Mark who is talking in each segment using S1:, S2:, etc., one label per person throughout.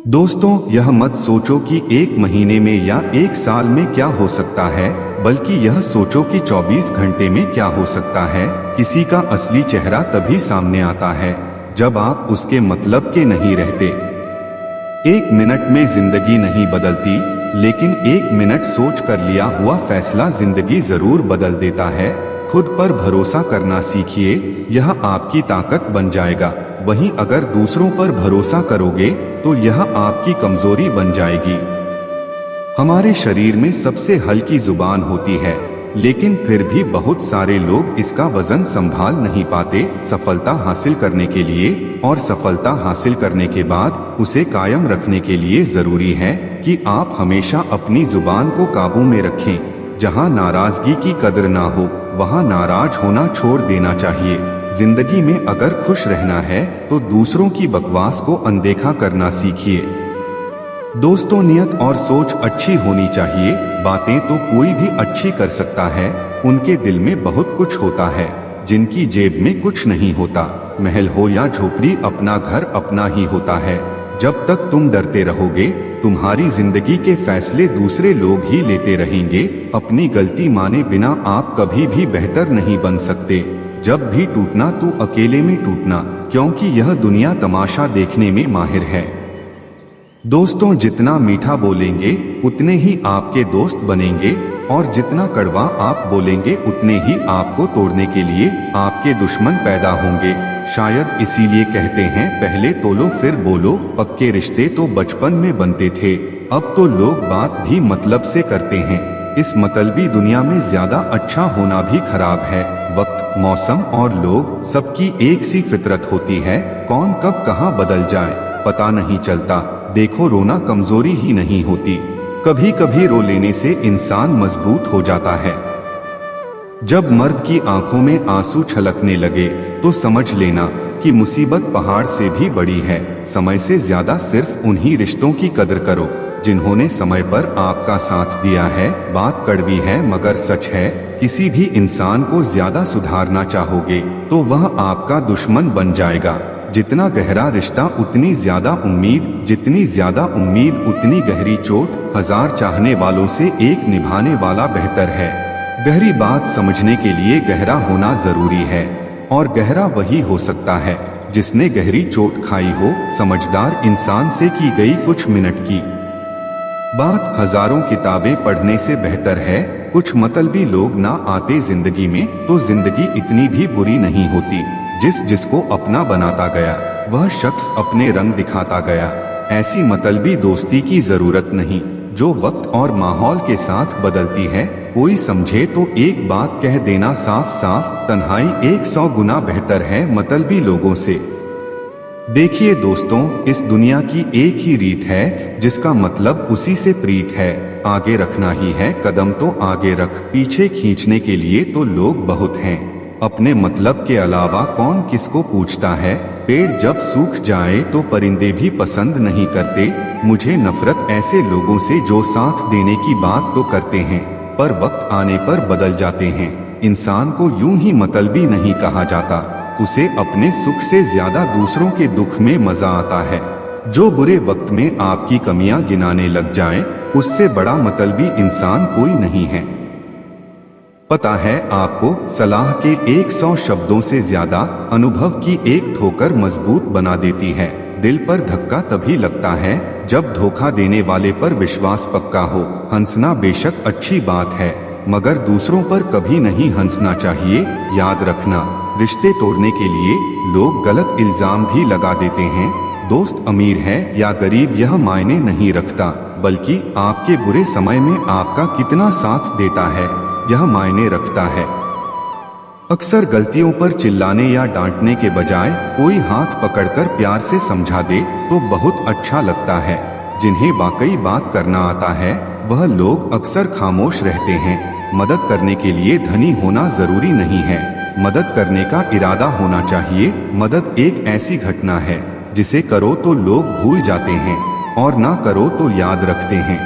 S1: दोस्तों, यह मत सोचो कि एक महीने में या एक साल में क्या हो सकता है, बल्कि यह सोचो कि 24 घंटे में क्या हो सकता है। किसी का असली चेहरा तभी सामने आता है जब आप उसके मतलब के नहीं रहते। एक मिनट में जिंदगी नहीं बदलती, लेकिन एक मिनट सोच कर लिया हुआ फैसला जिंदगी जरूर बदल देता है। खुद पर भरोसा करना सीखिए, यह आपकी ताकत बन जाएगा। वहीं अगर दूसरों पर भरोसा करोगे तो यह आपकी कमजोरी बन जाएगी। हमारे शरीर में सबसे हल्की जुबान होती है, लेकिन फिर भी बहुत सारे लोग इसका वजन संभाल नहीं पाते। सफलता हासिल करने के लिए और सफलता हासिल करने के बाद उसे कायम रखने के लिए जरूरी है कि आप हमेशा अपनी जुबान को काबू में रखें। जहां नाराजगी की कदर ना हो, वहां नाराज होना छोड़ देना चाहिए। जिंदगी में अगर खुश रहना है तो दूसरों की बकवास को अनदेखा करना सीखिए। दोस्तों, नियत और सोच अच्छी होनी चाहिए। बातें तो कोई भी अच्छी कर सकता है। उनके दिल में बहुत कुछ होता है जिनकी जेब में कुछ नहीं होता। महल हो या झोपड़ी, अपना घर अपना ही होता है। जब तक तुम डरते रहोगे, तुम्हारी जिंदगी के फैसले दूसरे लोग ही लेते रहेंगे। अपनी गलती माने बिना आप कभी भी बेहतर नहीं बन सकते। जब भी टूटना तो अकेले में टूटना, क्योंकि यह दुनिया तमाशा देखने में माहिर है। दोस्तों, जितना मीठा बोलेंगे उतने ही आपके दोस्त बनेंगे, और जितना कड़वा आप बोलेंगे उतने ही आपको तोड़ने के लिए आपके दुश्मन पैदा होंगे। शायद इसीलिए कहते हैं, पहले तोलो फिर बोलो। पक्के रिश्ते तो बचपन में बनते थे, अब तो लोग बात भी मतलब से करते हैं। इस मतलबी दुनिया में ज्यादा अच्छा होना भी खराब है। वक्त, मौसम और लोग, सबकी एक सी फितरत होती है। कौन कब कहाँ बदल जाए पता नहीं चलता। देखो, रोना कमजोरी ही नहीं होती, कभी कभी रो लेने से इंसान मजबूत हो जाता है। जब मर्द की आंखों में आंसू छलकने लगे तो समझ लेना कि मुसीबत पहाड़ से भी बड़ी है। समय से ज्यादा सिर्फ उन्हीं रिश्तों की कदर करो जिन्होंने समय पर आपका साथ दिया है। बात कड़वी है मगर सच है, किसी भी इंसान को ज्यादा सुधारना चाहोगे तो वह आपका दुश्मन बन जाएगा। जितना गहरा रिश्ता उतनी ज्यादा उम्मीद, जितनी ज्यादा उम्मीद उतनी गहरी चोट। 1000 चाहने वालों से एक निभाने वाला बेहतर है। गहरी बात समझने के लिए गहरा होना जरूरी है, और गहरा वही हो सकता है जिसने गहरी चोट खाई हो। समझदार इंसान से की गई कुछ मिनट की बात हजारों किताबें पढ़ने से बेहतर है। कुछ मतलबी लोग ना आते जिंदगी में तो जिंदगी इतनी भी बुरी नहीं होती। जिसको अपना बनाता गया वह शख्स अपने रंग दिखाता गया। ऐसी मतलबी दोस्ती की जरूरत नहीं जो वक्त और माहौल के साथ बदलती है। कोई समझे तो एक बात कह देना साफ साफ, तन्हाई 100 गुना बेहतर है मतलबी लोगों से। देखिए दोस्तों, इस दुनिया की एक ही रीत है जिसका मतलब उसी से प्रीत है। आगे रखना ही है कदम तो आगे रख, पीछे खींचने के लिए तो लोग बहुत हैं। अपने मतलब के अलावा कौन किसको पूछता है। पेड़ जब सूख जाए तो परिंदे भी पसंद नहीं करते। मुझे नफरत ऐसे लोगों से जो साथ देने की बात तो करते हैं पर वक्त आने पर बदल जाते हैं। इंसान को यूं ही मतलबी नहीं कहा जाता, उसे अपने सुख से ज्यादा दूसरों के दुख में मजा आता है। जो बुरे वक्त में आपकी कमियां गिनाने लग जाए, उससे बड़ा मतलबी इंसान कोई नहीं है। पता है आपको, सलाह के 100 शब्दों से ज्यादा अनुभव की एक ठोकर मजबूत बना देती है। दिल पर धक्का तभी लगता है जब धोखा देने वाले पर विश्वास पक्का हो। हंसना बेशक अच्छी बात है, मगर दूसरों पर कभी नहीं हंसना चाहिए। याद रखना, रिश्ते तोड़ने के लिए लोग गलत इल्जाम भी लगा देते हैं। दोस्त अमीर है या गरीब यह मायने नहीं रखता, बल्कि आपके बुरे समय में आपका कितना साथ देता है यह मायने रखता है। अक्सर गलतियों पर चिल्लाने या डांटने के बजाय कोई हाथ पकड़कर प्यार से समझा दे तो बहुत अच्छा लगता है। जिन्हें वाकई बात करना आता है वह लोग अक्सर खामोश रहते हैं। मदद करने के लिए धनी होना जरूरी नहीं है, मदद करने का इरादा होना चाहिए। मदद एक ऐसी घटना है जिसे करो तो लोग भूल जाते हैं और ना करो तो याद रखते हैं।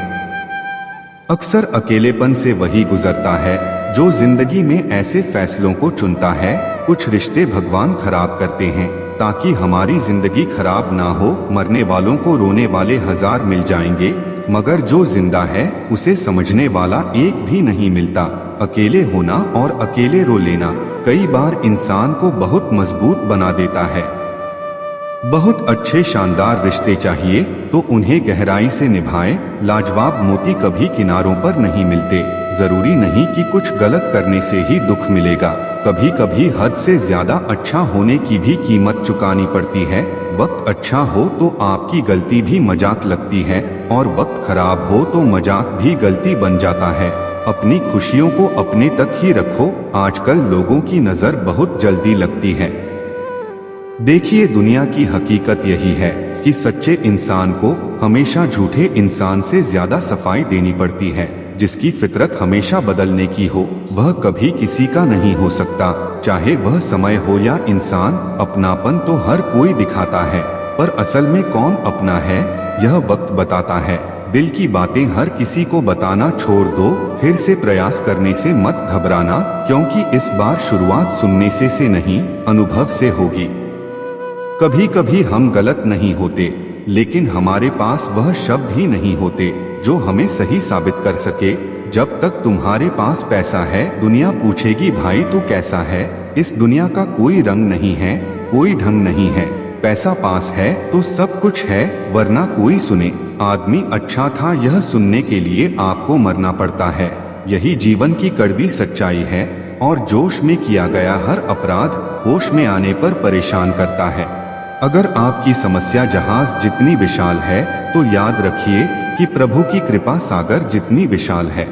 S1: अक्सर अकेलेपन से वही गुजरता है जो जिंदगी में ऐसे फैसलों को चुनता है कुछ रिश्ते भगवान खराब करते हैं ताकि हमारी जिंदगी खराब ना हो। मरने वालों को रोने वाले 1000 मिल जाएंगे, मगर जो जिंदा है उसे समझने वाला एक भी नहीं मिलता। अकेले होना और अकेले रो लेना कई बार इंसान को बहुत मजबूत बना देता है। बहुत अच्छे शानदार रिश्ते चाहिए तो उन्हें गहराई से निभाएं। लाजवाब मोती कभी किनारों पर नहीं मिलते। जरूरी नहीं कि कुछ गलत करने से ही दुख मिलेगा। कभी कभी हद से ज्यादा अच्छा होने की भी कीमत चुकानी पड़ती है। वक्त अच्छा हो तो आपकी गलती भी मजाक लगती है और वक्त खराब हो तो मजाक भी गलती बन जाता है। अपनी खुशियों को अपने तक ही रखो। आजकल लोगों की नजर बहुत जल्दी लगती है। देखिए, दुनिया की हकीकत यही है कि सच्चे इंसान को हमेशा झूठे इंसान से ज्यादा सफाई देनी पड़ती है। जिसकी फितरत हमेशा बदलने की हो वह कभी किसी का नहीं हो सकता, चाहे वह समय हो या इंसान। अपनापन तो हर कोई दिखाता है, पर असल में कौन अपना है यह वक्त बताता है। दिल की बातें हर किसी को बताना छोड़ दो। फिर से प्रयास करने से मत घबराना, क्योंकि इस बार शुरुआत सुनने से नहीं, अनुभव से होगी। कभी कभी हम गलत नहीं होते, लेकिन हमारे पास वह शब्द ही नहीं होते जो हमें सही साबित कर सके। जब तक तुम्हारे पास पैसा है दुनिया पूछेगी भाई तू कैसा है। इस दुनिया का कोई रंग नहीं है, कोई ढंग नहीं है। पैसा पास है तो सब कुछ है, वरना कोई सुने आदमी अच्छा था यह सुनने के लिए आपको मरना पड़ता है। यही जीवन की कड़वी सच्चाई है। और जोश में किया गया हर अपराध होश में आने पर परेशान करता है। अगर आपकी समस्या जहाज जितनी विशाल है तो याद रखिए कि प्रभु की कृपा सागर जितनी विशाल है।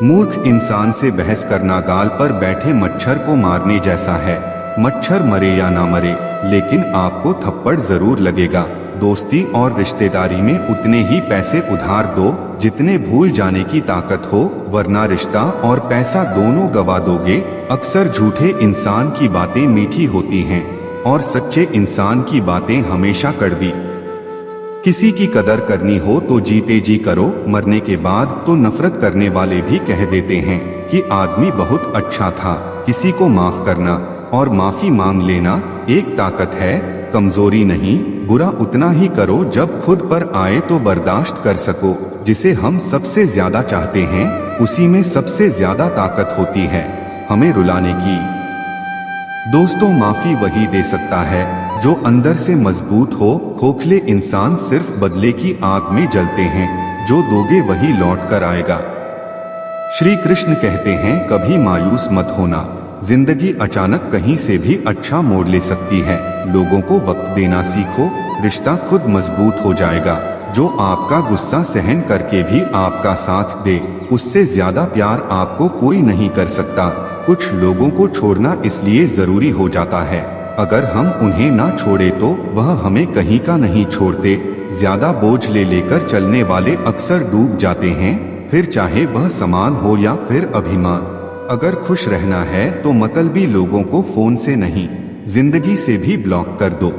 S1: मूर्ख इंसान से बहस करना गाल पर बैठे मच्छर को मारने जैसा है। मच्छर मरे या ना मरे, लेकिन आपको थप्पड़ जरूर लगेगा। दोस्ती और रिश्तेदारी में उतने ही पैसे उधार दो जितने भूल जाने की ताकत हो, वरना रिश्ता और पैसा दोनों गवा दोगे। अक्सर झूठे इंसान की बातें मीठी होती हैं और सच्चे इंसान की बातें हमेशा कड़वी। किसी की कदर करनी हो तो जीते जी करो, मरने के बाद तो नफरत करने वाले भी कह देते हैं कि आदमी बहुत अच्छा था। किसी को माफ करना और माफी मांग लेना एक ताकत है, कमजोरी नहीं। बुरा उतना ही करो जब खुद पर आए तो बर्दाश्त कर सको। जिसे हम सबसे ज्यादा चाहते हैं उसी में सबसे ज्यादा ताकत होती है हमें रुलाने की। दोस्तों, माफी वही दे सकता है जो अंदर से मजबूत हो। खोखले इंसान सिर्फ बदले की आग में जलते हैं, जो दोगे वही लौट कर आएगा। श्री कृष्ण कहते हैं कभी मायूस मत होना, जिंदगी अचानक कहीं से भी अच्छा मोड़ ले सकती है। लोगों को वक्त देना सीखो, रिश्ता खुद मजबूत हो जाएगा। जो आपका गुस्सा सहन करके भी आपका साथ दे, उससे ज्यादा प्यार आपको कोई नहीं कर सकता। कुछ लोगों को छोड़ना इसलिए जरूरी हो जाता है, अगर हम उन्हें ना छोड़े तो वह हमें कहीं का नहीं छोड़ते। ज्यादा बोझ ले लेकर चलने वाले अक्सर डूब जाते हैं, फिर चाहे वह सामान हो या फिर अभिमान। अगर खुश रहना है तो मतलबी लोगों को फोन से नहीं, जिंदगी से भी ब्लॉक कर दो।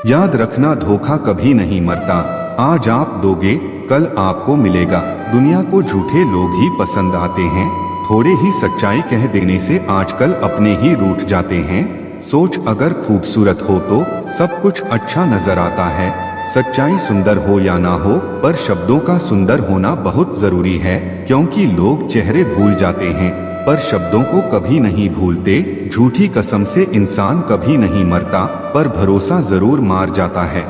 S1: याद रखना, धोखा कभी नहीं मरता। आज आप दोगे कल आपको मिलेगा। दुनिया को झूठे लोग ही पसंद आते हैं। थोड़े ही सच्चाई कह देने से आजकल अपने ही रूठ जाते हैं। सोच अगर खूबसूरत हो तो सब कुछ अच्छा नजर आता है। सच्चाई सुंदर हो या ना हो, पर शब्दों का सुंदर होना बहुत जरूरी है, क्योंकि लोग चेहरे भूल जाते हैं पर शब्दों को कभी नहीं भूलते। झूठी कसम से इंसान कभी नहीं मरता, पर भरोसा जरूर मार जाता है।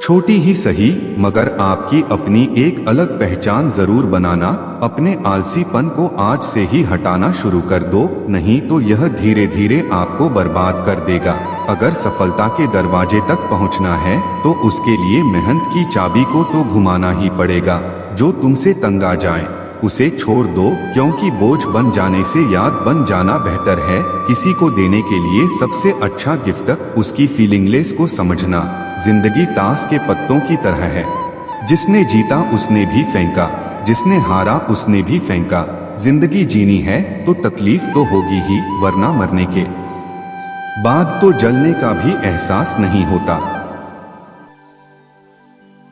S1: छोटी ही सही, मगर आपकी अपनी एक अलग पहचान जरूर बनाना। अपने आलसीपन को आज से ही हटाना शुरू कर दो, नहीं तो यह धीरे धीरे आपको बर्बाद कर देगा। अगर सफलता के दरवाजे तक पहुंचना है तो उसके लिए मेहनत की चाबी को तो घुमाना ही पड़ेगा। जो तुमसे तंग आ जाए उसे छोड़ दो, क्योंकि बोझ बन जाने से याद बन जाना बेहतर है। किसी को देने के लिए सबसे अच्छा गिफ्ट उसकी फीलिंगलेस को समझना। जिंदगी ताश के पत्तों की तरह है, जिसने जीता उसने भी फेंका, जिसने हारा उसने भी फेंका। जिंदगी जीनी है तो तकलीफ तो होगी ही, वरना मरने के बाद तो जलने का भी एहसास नहीं होता।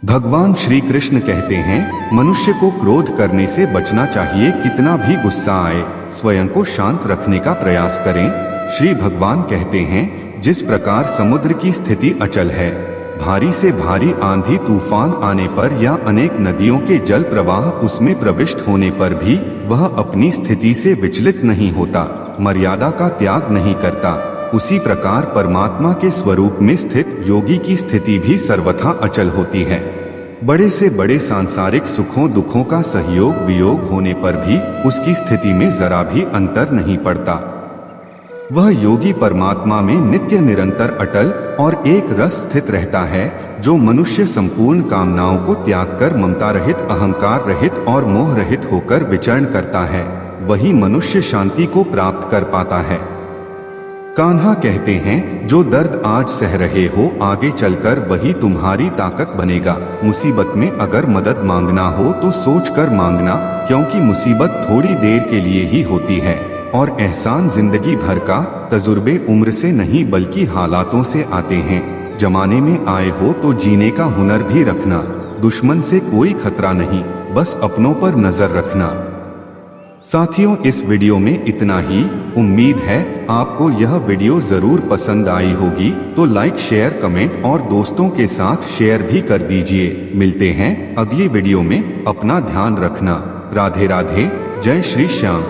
S1: भगवान श्री कृष्ण कहते हैं मनुष्य को क्रोध करने से बचना चाहिए, कितना भी गुस्सा आए स्वयं को शांत रखने का प्रयास करें। श्री भगवान कहते हैं, जिस प्रकार समुद्र की स्थिति अचल है, भारी से भारी आंधी तूफान आने पर या अनेक नदियों के जल प्रवाह उसमें प्रविष्ट होने पर भी वह अपनी स्थिति से विचलित नहीं होता, मर्यादा का त्याग नहीं करता, उसी प्रकार परमात्मा के स्वरूप में स्थित योगी की स्थिति भी सर्वथा अचल होती है। बड़े से बड़े सांसारिक सुखों दुखों का सहयोग वियोग होने पर भी उसकी स्थिति में जरा भी अंतर नहीं पड़ता। वह योगी परमात्मा में नित्य निरंतर अटल और एक रस स्थित रहता है। जो मनुष्य संपूर्ण कामनाओं को त्याग कर ममता रहित, अहंकार रहित और मोह रहित होकर विचरण करता है, वही मनुष्य शांति को प्राप्त कर पाता है। कान्हा कहते हैं, जो दर्द आज सह रहे हो आगे चलकर वही तुम्हारी ताकत बनेगा। मुसीबत में अगर मदद मांगना हो तो सोच कर मांगना, क्योंकि मुसीबत थोड़ी देर के लिए ही होती है और एहसान जिंदगी भर का। तजुर्बे उम्र से नहीं बल्कि हालातों से आते हैं। जमाने में आए हो तो जीने का हुनर भी रखना। दुश्मन से कोई खतरा नहीं, बस अपनों पर नजर रखना। साथियों, इस वीडियो में इतना ही। उम्मीद है आपको यह वीडियो जरूर पसंद आई होगी, तो लाइक शेयर कमेंट और दोस्तों के साथ शेयर भी कर दीजिए। मिलते हैं अगली वीडियो में। अपना ध्यान रखना। राधे राधे। जय श्री श्याम।